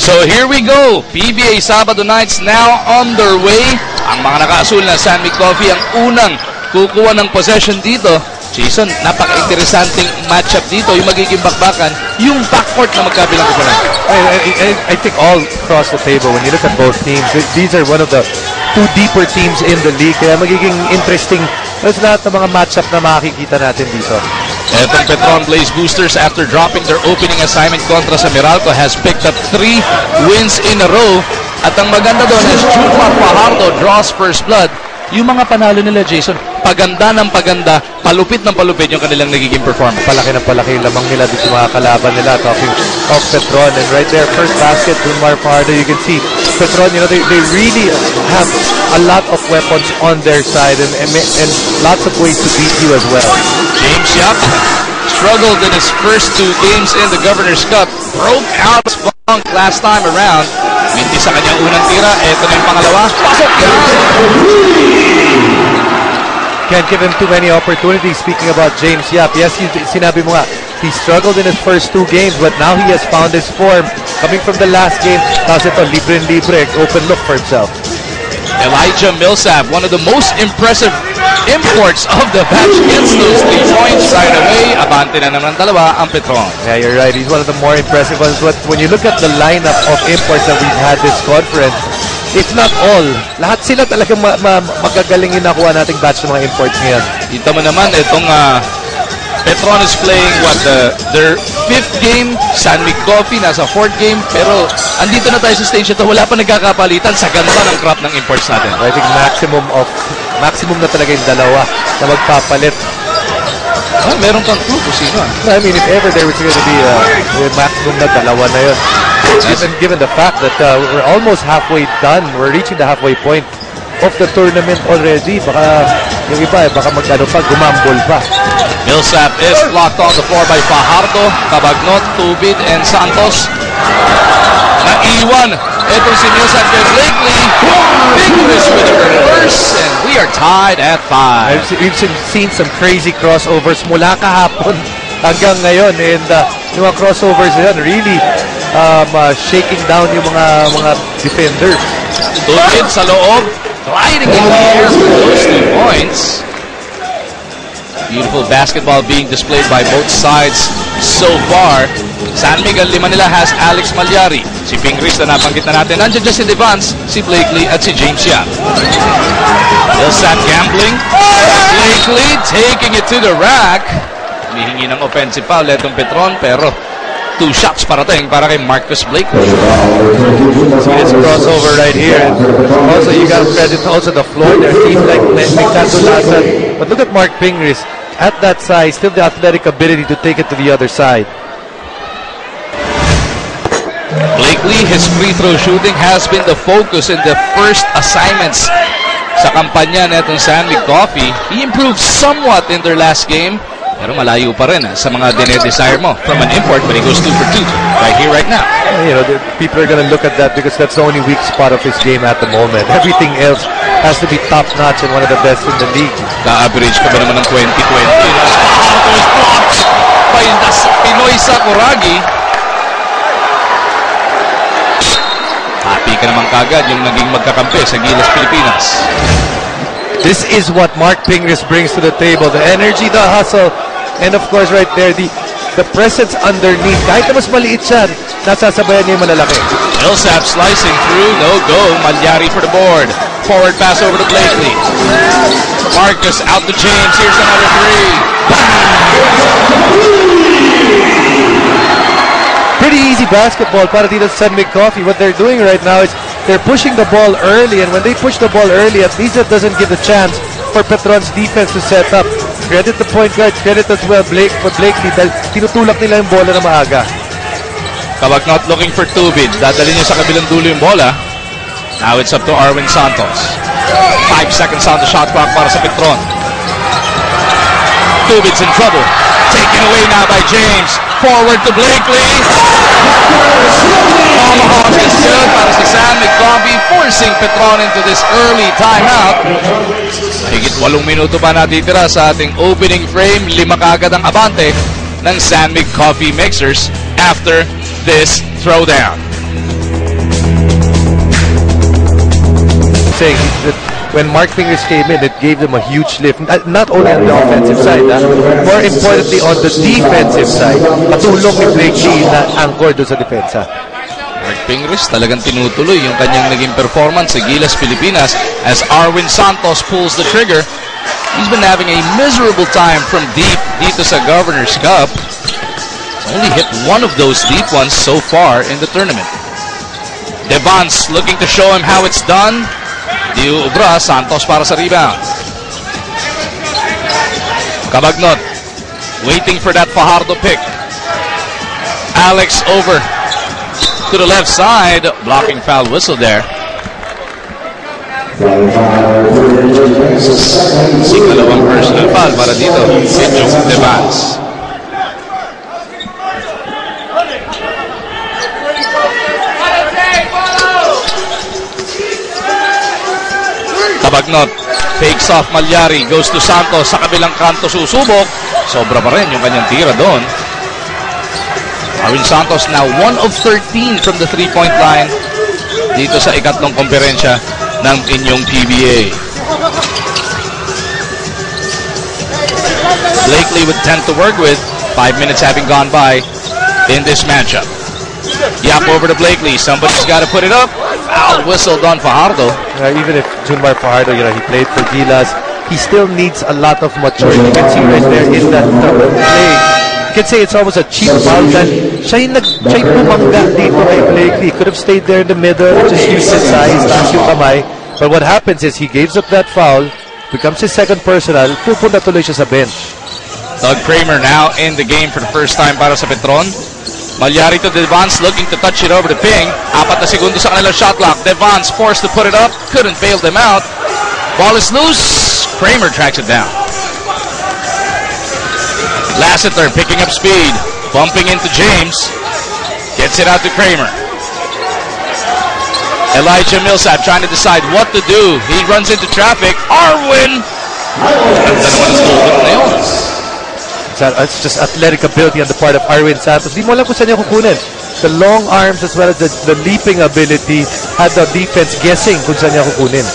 So here we go. PBA Sabado Nights now underway. Ang mga nakaasul na San Mig Coffee ang unang kukuha ng possession dito. Jason, napaka-interesanting matchup dito. Yung magiging bakbakan, yung backcourt na magkabilang kupunan. I think all across the table, when you look at both teams, these are one of the two deeper teams in the league. Kaya magiging interesting sa lahat ng mga matchup na makikita natin dito. Etong Petron Blaze Boosters, after dropping their opening assignment kontra sa Meralco, has picked up 3 wins in a row. At ang maganda doon is Jumar Fajardo draws first blood. Yung mga panalo nila, Jason, paganda ng paganda, palupit ng palupit yung kanilang nagiging performance. Palaki ng palaki lamang nila dito mga kalaban nila. Talking of Petron, and right there, first basket, Jumar Fajardo, you can see Petron, you know, they really have a lot of weapons on their side and lots of ways to beat you as well. James Yap struggled in his first 2 games in the Governor's Cup. Broke out his funk last time around. Minti sa kanyang unang tira. Ito na yung pangalawa. Pasok yan! Can't give him too many opportunities. Speaking about James Yap, yes, sinabi mo nga, he struggled in his first 2 games, but now he has found his form. Coming from the last game, tapos ito, libre, open look for himself. Elijah Millsap, one of the most impressive imports of the batch, gets those 3 points right away. Abante na naman dalawa ang Petron. Yeah, you're right. He's one of the more impressive ones. But when you look at the lineup of imports that we've had this conference, if not all, lahat sila talagang magagaling yung nakuha nating batch ng mga imports ngayon. Kita mo naman, itong Petron is playing their 5th game. San Mig Coffee nasa 4th game. Pero andito na tayo sa stage ito. Wala pa nagkakapalitan sa ganda ng crop ng imports natin. I think maximum na talaga yung dalawa na magpapalit. Meron kang clue kung sino. I mean, if ever there was going to be a maximum na dalawa na yun. Given the fact that we're almost halfway done, we're reaching the halfway point of the tournament already. Baka yung iba, baka gumambol pa. Millsap is blocked on the floor by Fajardo, Cabagnot, Tubid, and Santos. Naiwan. Itong si Millsap kay Blakely. Vigorous with a reverse, and we are tied at 5. We've seen some crazy crossovers mula kahapon hanggang ngayon, and yung mga crossovers na yun really shaking down yung mga defenders. Tubid sa loob, gliding in the air for those 2 points. Beautiful basketball being displayed by both sides so far. San Miguel, 5 nila has Alex Malyari. Si Pingris na nabanggit na natin. Nandiyan dyan si Devance, si Blakely at si James Yap. Millsap gambling. Blakely taking it to the rack. Humihingi ng offensive foul itong Petron, pero 2 shots parating para kay Marcus Blakely. It's a crossover right here. Also, you got to credit also the floor there. Teams like Mexatulasan. But look at Mark Pingris. At that size, still the athletic ability to take it to the other side. Blakely, his free throw shooting has been the focus in the first assignments sa kampanya netong San Mig Coffee. He improved somewhat in their last game, pero malayo pa rin sa mga dinedesire mo from an import when he goes 2 for 2 right here, right now. You know, people are going to look at that because that's the only weak spot of his game at the moment. Everything else has to be top-notch and one of the best in the league. Ka-average ka ba naman ng 20-20? Those blocks by Pinoy Sakuragi. Happy ka naman kagad yung naging magkakampi sa Gilas, Pilipinas. This is what Mark Pingris brings to the table. The energy, the hustle, and of course right there, the presence underneath. Kahit na mas maliit siya, nasasabayan niya yung malalaki. Millsap slicing through, no go. Malyari for the board. Forward pass over to Blakely. Marcus out to James. Here's another 3. Pretty easy basketball para dito sa San Mig Coffee. What they're doing right now is they're pushing the ball early, and when they push the ball early, at least it doesn't give the chance for Petron's defense to set up. Credit the point guard, credit as well for Blakely dahil tinutulak nila yung bola na maaga. Cabagnot looking for Tubid. Dadali niya sa kabilang dulo yung bola. Now it's up to Arwin Santos. 5 seconds on the shot clock para sa Petron. Tubid's in trouble. Taken away now by James. Forward to Blakely. Tomahawk is good para sa San Mig Coffee, forcing Petron into this early timeout. Higit 8 minuto pa natitira sa ating opening frame. 5 kaagad ang abante ng San Mig Coffee Mixers after this throwdown. was saying that when Mark Pingris came in, it gave them a huge lift. Not only on the offensive side, more importantly on the defensive side. Patulong ni Blake Lee na anchor doon sa depensa. Mark Pingris talagang tinutuloy yung kanyang naging performance sa Gilas, Pilipinas as Arwin Santos pulls the trigger. He's been having a miserable time from deep dito sa Governor's Cup. Only hit one of those deep ones so far in the tournament. Devance looking to show him how it's done. Di ubra, Santos para sa rebound. Cabagnot waiting for that Fajardo pick. Alex over to the left side. Blocking foul whistle there. Ikalawang personal foul para dito si Joe Devance. Cabagnot fakes off Malyari, goes to Santos sa kabilang kanto, susubok. Sobra pa rin yung kanyang tira doon. Arwin Santos now 1 of 13 from the 3-point line dito sa ikatlong komperensya ng inyong PBA. Blakely with 10 to work with, 5 minutes having gone by in this matchup. Yap over to Blakely, somebody's got to put it up. Foul whistled on Fajardo. Even if Junmar Fajardo, he played for Gilas, he still needs a lot of maturity. You can see right there in that play. You can say it's almost a cheap foul that siya yung pumangga dito kay Blakely. He could have stayed there in the middle, just used his size, taas yung kamay. But what happens is he gives up that foul, becomes his second personal, pupunta tuloy siya sa bench. Doug Kramer now in the game for the first time para sa Petron. Malyari to Devance, looking to touch it over to Ping. 4 na segundo sa kanilang shot clock. Devance forced to put it up, couldn't bail them out. Ball is loose. Kramer tracks it down. Lassiter picking up speed, bumping into James. Gets it out to Kramer. Elijah Millsap trying to decide what to do. He runs into traffic. Arwin! It's just athletic ability on the part of Arwin Santos. Di mo alam kung saan niya kukunin. The long arms as well as the leaping ability had the defense guessing kung saan niya kukunin.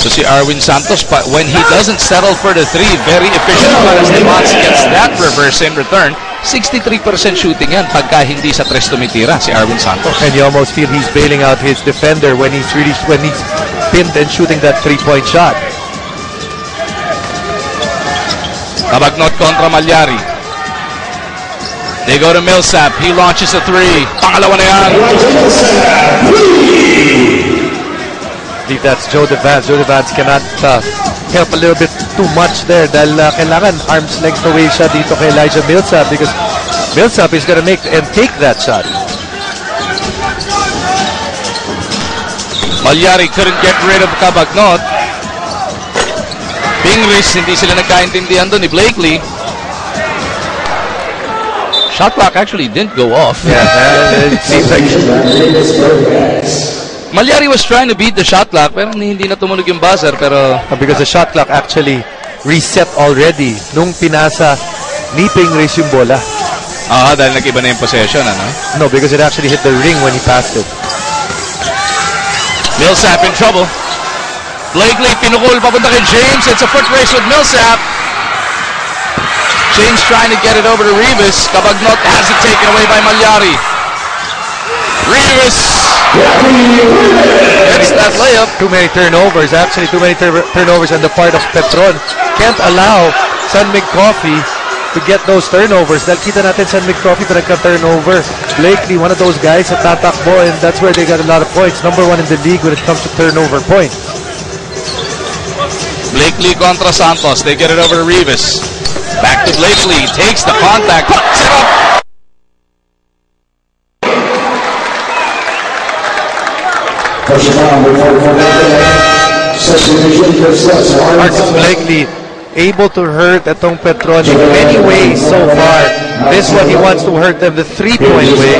So si Arwin Santos, when he doesn't settle for the 3, very efficient as Devance gets that reverse in return. 63% shooting yan pagka hindi sa 3 tumitira si Arwin Santos. And you almost feel he's bailing out his defender when he's pinned and shooting that 3-point shot. Cabagnot kontra Malyari. They go to Millsap. He launches a 3. Pangalawa na yan. I believe that's Joe Devance. Joe Devance cannot help a little bit too much there dahil kailangan arm's length away siya dito kay Elijah Millsap because Millsap is gonna make and take that shot. Malyari couldn't get rid of Cabagnot. Pingris, hindi sila nagkaintindihan doon ni Blakely. Shot clock actually didn't go off. Yeah, it seems like Malyari was trying to beat the shot clock pero hindi na tumunog yung buzzer pero because the shot clock actually reset already nung pinasa ni Pingris yung bola. Dahil nag-iba na yung possession, ano? No, because it actually hit the ring when he passed it. Millsap in trouble. Blakely pinukul papunta kay James. It's a foot race with Millsap. James trying to get it over to Rivas. Cabagnot has it taken away by Malyari. Rivas gets that layup. Too many turnovers. Actually, too many turnovers on the part of Petron. Can't allow San Mig Coffee to get those turnovers. Dahil kita natin San Mig Coffee pa nagka-turnover. Blakely, one of those guys at tatakbo and that's where they got a lot of points. Number 1 in the league when it comes to turnover points. Blakely contra Santos. They get it over to Rivas. Back to Blakely. Takes the contact. Puts it up. Marcus Blakely able to hurt itong Petron in many ways so far. This one, he wants to hurt them the 3-point way.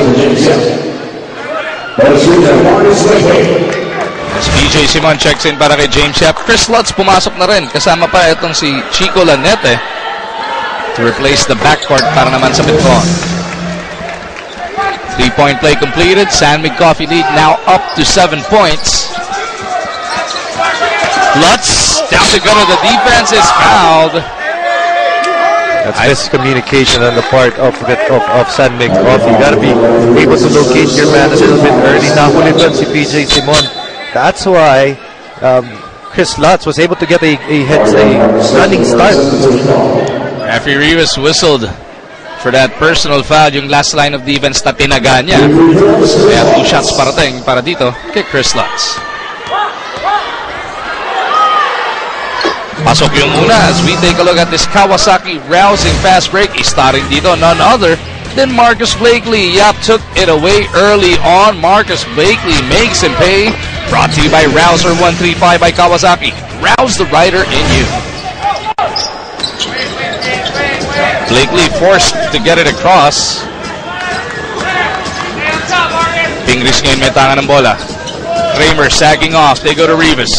As PJ Simon checks in para kay James Yap. Chris Lutz pumasok na rin. Kasama pa itong si Chico Lanete to replace the backcourt para naman sa Petron. 3-point play completed. San Mig Coffee lead now up to 7 points. Lutz down to go to the defense is fouled. That's miscommunication on the part of San Mig Coffee. You gotta be able to locate your man a little bit early. Nahuli doon si PJ Simon. That's why Chris Lutz was able to get a running start. Referee Rivas whistled for that personal foul, yung last line of defense na tinaga niya. Kaya 2 shots parating para dito kay Chris Lutz. Pasok yung una as we take a look at this Kawasaki rousing fast break. Starting dito, none other than Marcus Blakely. Yap took it away early on. Marcus Blakely makes him pay. Brought to you by Rouser 135 by Kawasaki. Rouse the rider in you. Blakely forced to get it across. Pingris ngayon may tangan ng bola. Kramer sagging off. They go to Rivas.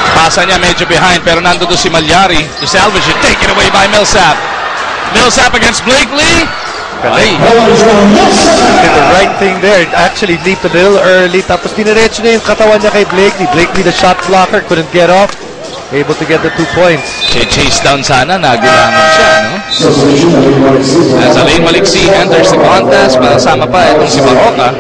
Pasa niya medyo behind pero nandito si Malyari to salvage it. Taken away by Millsap. Millsap against Blakely. Did the right thing there. It actually leaped a little early. Tapos diniretso niya yung katawan niya kay Blakely. Blakely, the shot blocker, couldn't get off. Able to get the 2 points. Chase down sana. Nagulangan siya, no? As Alain Maliksi enters the contest, masama pa itong si Baroka.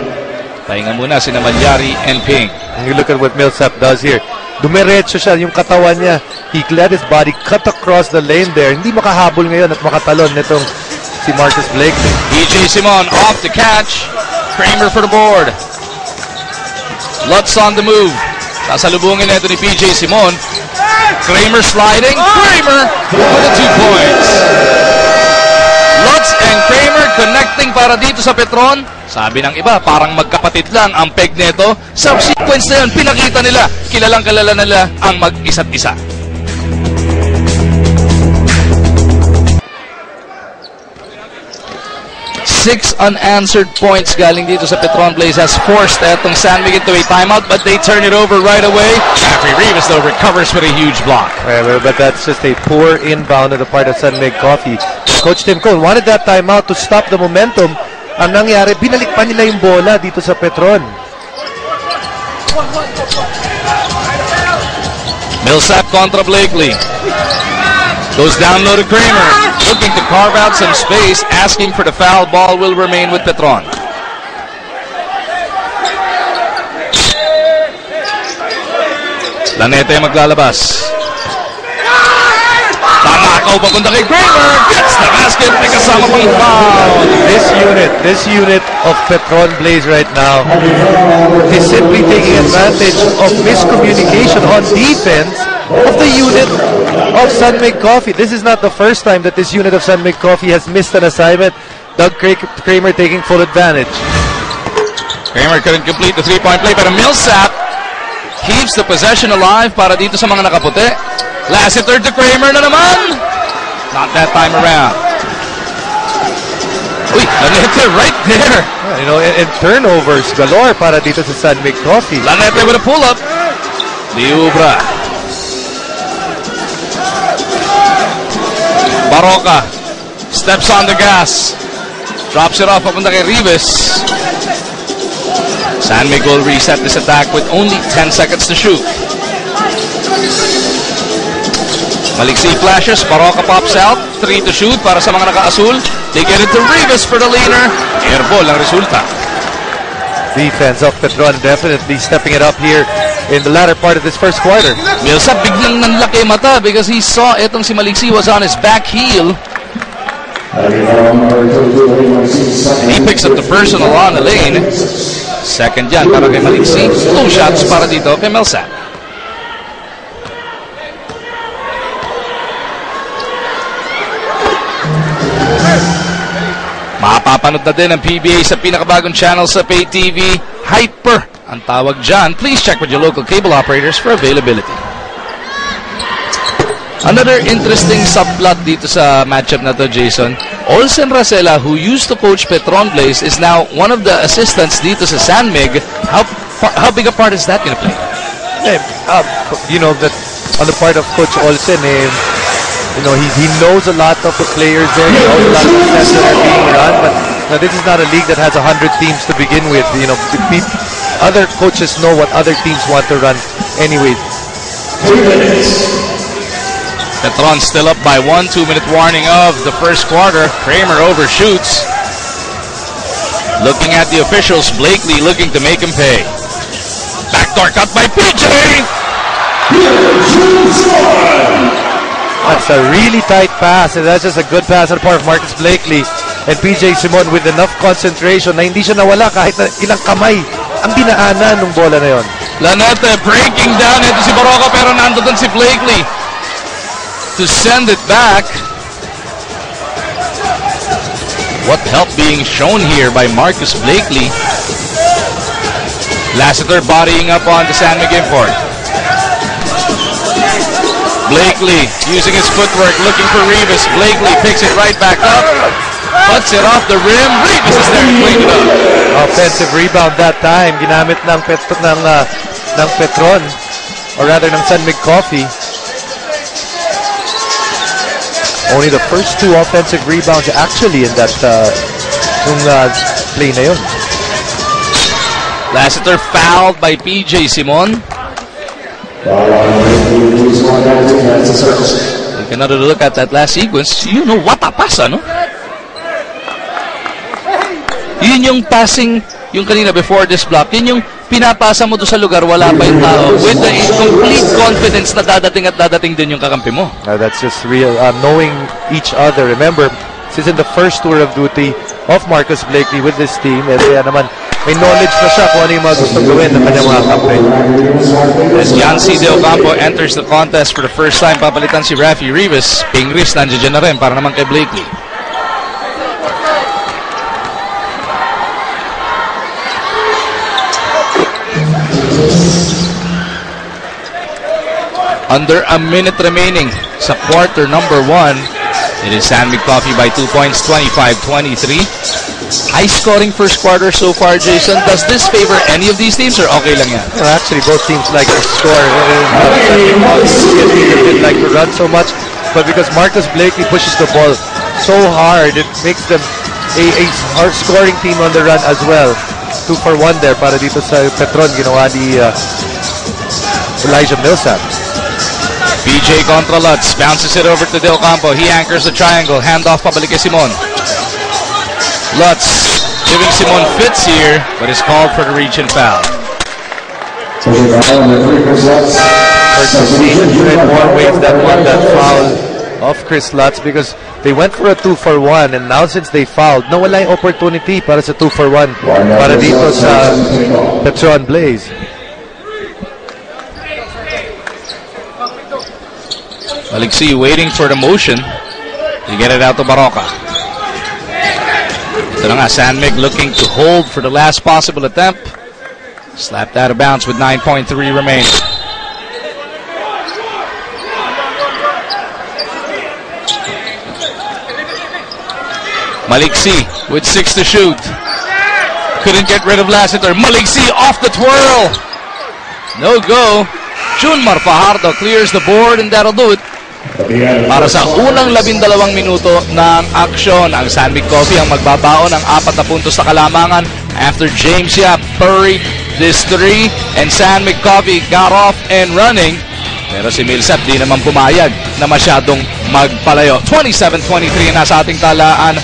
Pahinga muna si Malyari and Ping. And you look at what Millsap does here. Dumiretso siya, yung katawan niya. He let his body cut across the lane there. Hindi makahabol ngayon at makatalon nitong si Marcus Blakely. PJ Simon off the catch. Kramer for the board. Lutz on the move. Sasalubungin nito ni PJ Simon. Kramer sliding. Kramer with the 2 points. Lutz and Kramer connecting para dito sa Petron. Sabi ng iba, parang magkapatid lang ang peg neto. Sa sequence na yun, pinakita nila, kilalang-kilala nila ang mag-isa't isa. Six unanswered points galing dito sa Petron Blaze has forced etong San Miguel to a timeout, but they turn it over right away. Referee Rivas though recovers with a huge block. But that's just a poor inbound on the part of San Mig Coffee. Coach Tim Cone wanted that timeout to stop the momentum. Ang nangyari, binalik pa nila yung bola dito sa Petron. Millsap contra Blakely. Goes down low to Kramer. Looking to carve out some space. Asking for the foul. Ball will remain with Petron. Lanete maglalabas. Tanakaw papunta kay Kramer. Gets the basket. May kasama pang foul. This unit of Petron Blaze right now is simply taking advantage of miscommunication on defense of the unit of San Mig Coffee. This is not the first time that this unit of San Mig Coffee has missed an assignment. Doug Kramer taking full advantage. Kramer couldn't complete the 3-point play, but Millsap keeps the possession alive para dito sa mga nakaputi. Last hitter to Kramer na naman. Not that time around. Uy, Lanete right there. You know, and turnovers galore para dito sa San Mig Coffee. Lanete with a pull-up. Diubra. Baroka steps on the gas. Drops it off papunta kay Rivas. San Miguel reset this attack with only 10 seconds to shoot. Maliksi flashes, Baroka pops out, 3 to shoot para sa mga naka-asul. They get it to Rivas for the leaner. Airball ang resulta. Defense of Petron definitely stepping it up here in the latter part of this first quarter. Millsap biglang nanlaki mata because he saw itong si Maliksi was on his back heel. He picks up the personal on the lane. Second yan para kay Maliksi. 2 shots para dito kay Millsap. Mapapanood na din ang PBA sa pinakabagong channel sa Pay TV, Hyper ang tawag dyan. Please check with your local cable operators for availability. Another interesting subplot dito sa matchup na to, Jason. Olsen Racela, who used to coach Petron Blaze, is now one of the assistants dito sa San Mig. How big a part is that going to play? You know, that on the part of Coach Olsen, you know, he knows a lot of the players there. He knows a lot of the sets that are being run. But now, this is not a league that has 100 teams to begin with. You know, other coaches know what other teams want to run anyways. Petron still up by 1, 2-minute warning of the first quarter. Kramer overshoots. Looking at the officials, Blakely looking to make him pay. Backdoor cut by PJ! That's a really tight pass, and that's just a good pass on the part of Marcus Blakely. And PJ Simon with enough concentration na hindi siya nawala kahit na ilang kamay ang dinaanan ng bola na yon. Lanete breaking down. Ito si Baroka pero nandoon si Blakely to send it back. What help being shown here by Marcus Blakely. Lassiter bodying up on the San Miguel import. Blakely using his footwork, looking for Rivas. Blakely picks it right back up. Puts it off the rim. Rivas is there to clean it up. Offensive rebound that time. Ginamit ng Petron, or rather ng San Mig Coffee. Only the first 2 offensive rebounds actually in that play na yun. Lassiter fouled by PJ Simon. Take another look at that last sequence. You know what a pass, ano? Yun yung passing, yung kanina before this block, yun yung pinapasa mo doon sa lugar, wala pa yung tao, with the complete confidence na dadating din yung kakampi mo. That's just real, knowing each other. Remember, since in the first tour of duty of Marcus Blakely with this team, kaya naman may knowledge na siya kung ano yung mga gustong gawin ng kanyang mga kampi. As Yancy De Ocampo enters the contest for the first time, papalitan si Rafi Rivas. Pingris nandiyan na rin para naman kay Blakely. Under a minute remaining sa quarter number 1. It is San Mig Coffee by 2 points, 25-23. High-scoring first quarter so far, Jason. Does this favor any of these teams or okay lang yan? Well, actually, both teams like to score. They like to run so much. But because Marcus Blakely pushes the ball so hard, it makes them a hard-scoring team on the run as well. 2 for 1 there para dito sa Petron, ginawa ni Elijah Millsap. PJ contra Lutz, bounces it over to De Ocampo. He anchors the triangle, handoff pabalik kay Simon. Lutz giving Simon fits here, but is called for the reach and foul. In more ways that won that foul of Chris Lutz because they went for a 2 for 1, and now since they fouled, nawala yung opportunity para sa 2 for 1 para dito sa Petron Blaze. Alexi waiting for the motion to get it out to Baroka. Ito na nga, San Mig looking to hold for the last possible attempt. Slapped out of bounds with 9.3 remaining. Maliksi with 6 to shoot. Couldn't get rid of Lassiter. Maliksi off the twirl. No go. Junmar Fajardo clears the board and that'll do it. Para sa unang 12 minuto ng aksyon, ang San Mig Coffee ang magbabaon ng 4 na puntos sa kalamangan after James Yap buried this 3 and San Mig Coffee got off and running. Pero si Millsap di naman pumayag na masyadong magpalayo. 27-23 na sa ating talaan.